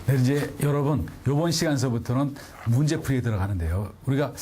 네, 이제 여러분, 이번 시간서부터는 문제풀이에 들어가는데요. 우리가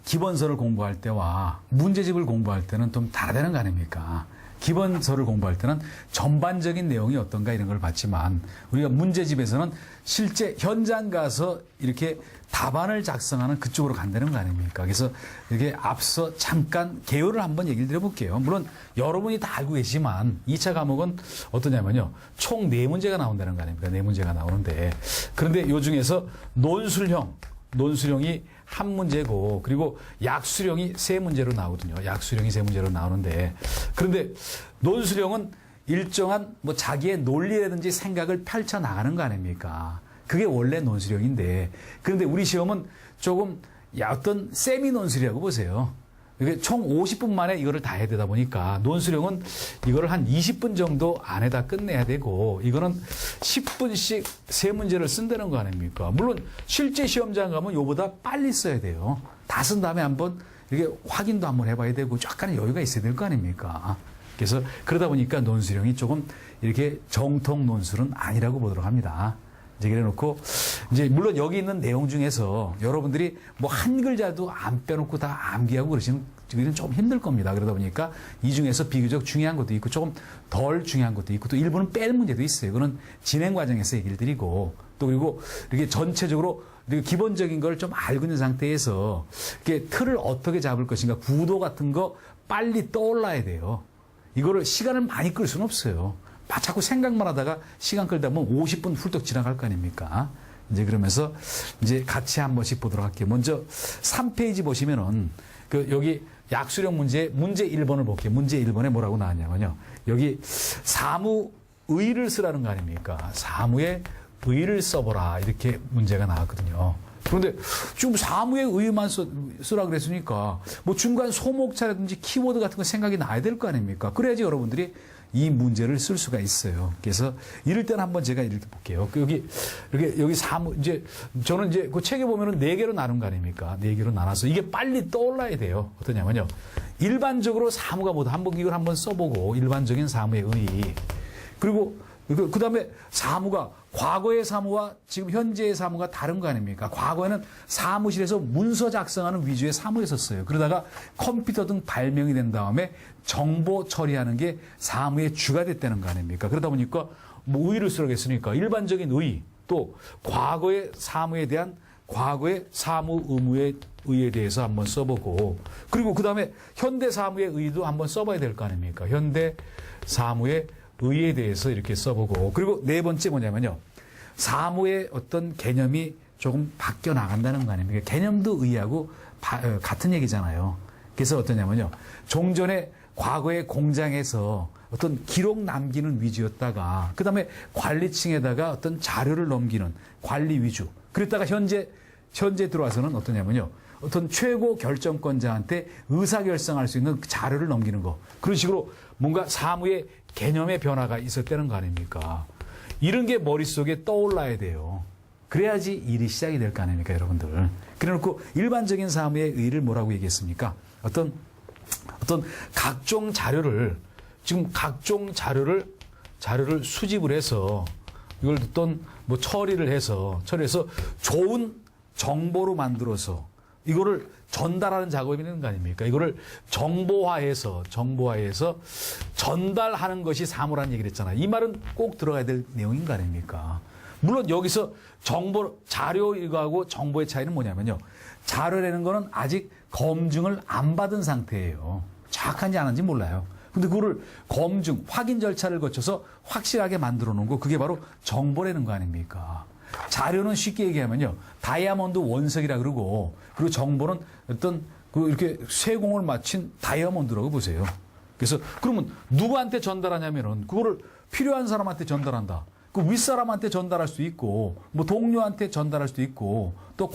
기본서를 공부할 때와 문제집을 공부할 때는 좀 다르다는 거 아닙니까? 기본서를 공부할 때는 전반적인 내용이 어떤가 이런 걸 봤지만 우리가 문제집에서는 실제 현장 가서 이렇게 답안을 작성하는 그쪽으로 간다는 거 아닙니까? 그래서 이렇게 앞서 잠깐 개요를 한번 얘기를 드려볼게요. 물론 여러분이 다 알고 계시지만 2차 과목은 어떠냐면요. 총 4문제가 나온다는 거 아닙니까? 4문제가 나오는데 그런데 이 중에서 논술형이 한 문제고 그리고 약수령이 3문제로 나오거든요. 약수령이 3문제로 나오는데 그런데 논술형은 일정한 뭐 자기의 논리라든지 생각을 펼쳐 나가는 거 아닙니까? 그게 원래 논술형인데 그런데 우리 시험은 조금 어떤 세미 논술이라고 보세요. 총 50분 만에 이거를 다 해야 되다 보니까 논술형은 이거를 한 20분 정도 안에다 끝내야 되고 이거는 10분씩 3문제를 쓴다는 거 아닙니까? 물론 실제 시험장 가면 이거보다 빨리 써야 돼요. 다 쓴 다음에 한번 이렇게 확인도 한번 해봐야 되고 약간의 여유가 있어야 될 거 아닙니까? 그래서 그러다 보니까 논술형이 조금 이렇게 정통 논술은 아니라고 보도록 합니다. 이제 그래 놓고 이제 물론 여기 있는 내용 중에서 여러분들이 뭐 한 글자도 안 빼놓고 다 암기하고 그러시는 건 좀 힘들 겁니다. 그러다 보니까 이 중에서 비교적 중요한 것도 있고 조금 덜 중요한 것도 있고 또 일부는 뺄 문제도 있어요. 그거는 진행 과정에서 얘기를 드리고 또 그리고 이렇게 전체적으로 이렇게 기본적인 걸 좀 알고 있는 상태에서 이렇게 틀을 어떻게 잡을 것인가 구도 같은 거 빨리 떠올라야 돼요. 이거를 시간을 많이 끌 수는 없어요. 자꾸 생각만 하다가 시간 끌다 보면 50분 훌쩍 지나갈 거 아닙니까? 이제 그러면서 이제 같이 한 번씩 보도록 할게요. 먼저 3페이지 보시면은 여기 약수령 문제 1번을 볼게요. 문제 1번에 뭐라고 나왔냐면요. 여기 사무의를 쓰라는 거 아닙니까? 사무의 의를 써보라. 이렇게 문제가 나왔거든요. 그런데 지금 사무의 의만 쓰라 그랬으니까 뭐 중간 소목차라든지 키워드 같은 거 생각이 나야 될 거 아닙니까? 그래야지 여러분들이 이 문제를 쓸 수가 있어요. 그래서 이럴 때는 한번 제가 이렇게 볼게요. 여기 사무, 저는 이제 그 책에 보면은 4개로 나눈 거 아닙니까? 4개로 나눠서 이게 빨리 떠올라야 돼요. 어떠냐면요. 일반적으로 사무가 뭐다. 이걸 한번 써보고, 일반적인 사무의 의. 그리고 그 다음에 사무가 과거의 사무와 지금 현재의 사무가 다른 거 아닙니까? 과거에는 사무실에서 문서 작성하는 위주의 사무였었어요. 그러다가 컴퓨터 등 발명이 된 다음에 정보 처리하는 게 사무의 주가 됐다는 거 아닙니까? 그러다 보니까 뭐 의를 쓰라고 했으니까 일반적인 의, 또 과거의 사무에 대한 과거의 사무 의무의 의에 대해서 한번 써보고 그리고 그 다음에 현대 사무의 의도 한번 써봐야 될 거 아닙니까? 현대 사무의 의에 대해서 이렇게 써보고 그리고 4번째 뭐냐면요. 사무의 어떤 개념이 조금 바뀌어 나간다는 거 아닙니까? 개념도 의하고 같은 얘기잖아요. 그래서 어떠냐면요. 종전에 과거의 공장에서 어떤 기록 남기는 위주였다가 그 다음에 관리층에다가 어떤 자료를 넘기는 관리 위주. 그랬다가 현재 들어와서는 어떠냐면요. 어떤 최고 결정권자한테 의사결정할 수 있는 자료를 넘기는 거. 그런 식으로 뭔가 사무의 개념의 변화가 있었다는 거 아닙니까? 이런 게 머릿속에 떠올라야 돼요. 그래야지 일이 시작이 될 거 아닙니까, 여러분들. 그래 놓고 일반적인 사무의 의의를 뭐라고 얘기했습니까? 어떤 각종 자료를 수집을 해서 이걸 어떤 뭐 처리를 해서 좋은 정보로 만들어서 이거를 전달하는 작업이 있는 거 아닙니까? 이거를 정보화해서 전달하는 것이 사무라는 얘기를 했잖아요. 이 말은 꼭 들어가야 될 내용인 거 아닙니까? 물론 여기서 자료 이거하고 정보의 차이는 뭐냐면요. 자료라는 거는 아직 검증을 안 받은 상태예요. 정확한지 안 한지 몰라요. 근데 그거를 확인 절차를 거쳐서 확실하게 만들어 놓은 거, 그게 바로 정보라는 거 아닙니까? 자료는 쉽게 얘기하면요. 다이아몬드 원석이라 그러고, 그리고 정보는 어떤, 이렇게 쇠공을 맞춘 다이아몬드라고 보세요. 그래서, 그러면 누구한테 전달하냐면은, 그거를 필요한 사람한테 전달한다. 그 윗사람한테 전달할 수도 있고, 뭐 동료한테 전달할 수도 있고, 또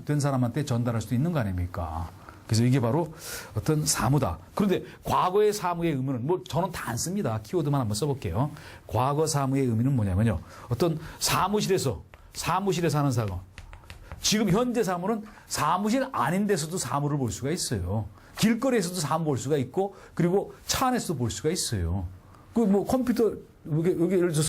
된 사람한테 전달할 수도 있는 거 아닙니까? 그래서 이게 바로 어떤 사무다. 그런데 과거의 사무의 의미는 저는 다 안 씁니다. 키워드만 한번 써볼게요. 과거 사무의 의미는 뭐냐면요. 어떤 사무실에서 하는 사건. 지금 현재 사무는 사무실 아닌 데서도 사무를 볼 수가 있어요. 길거리에서도 사무 볼 수가 있고 그리고 차 안에서도 볼 수가 있어요. 컴퓨터 여기 예를 들어서